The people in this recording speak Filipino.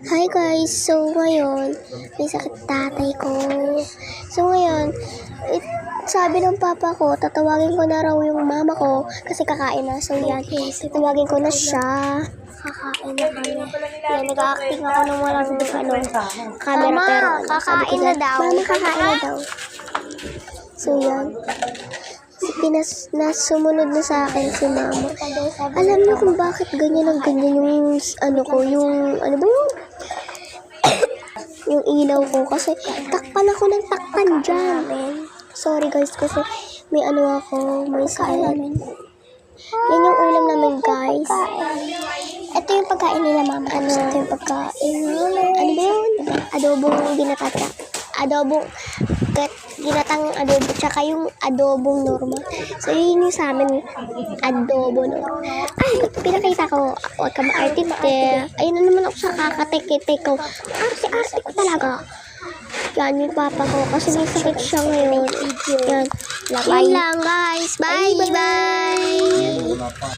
Hi guys! So ngayon, may sakit tatay ko. So ngayon, sabi ng papa ko, tatawagin ko na raw yung mama ko kasi kakain na. So yan, tatawagin ko na siya. Kakain na kami. Yan, nag-acting ako ng walang camera Mama, pero kakain na daw. Mama, kakain na daw. So yan. Sumunod na sa akin si mama. Alam niyo kung bakit ganyan ang ganyan yung ano ba yun? Yung ilaw ko kasi takpan ako ng takpan dyan. Sorry guys kasi may may sakit. Yan yung ulam namin guys. Ito yung pagkain nila mama. Ito yung pagkain. Ano ba yun? Adobong ginatata. Ginatang adobo, tsaka yung adobong normal. So, yun yung sa amin, adobo normal. Ay, pinakita ko, huwag ka ma-artiste. Ayun na naman ako sa kakatek-tek ko. Arte-arte ko talaga. Yan yung papa ko, kasi may sakit siya ngayon. Yan. Yun lang, guys. Bye! Bye!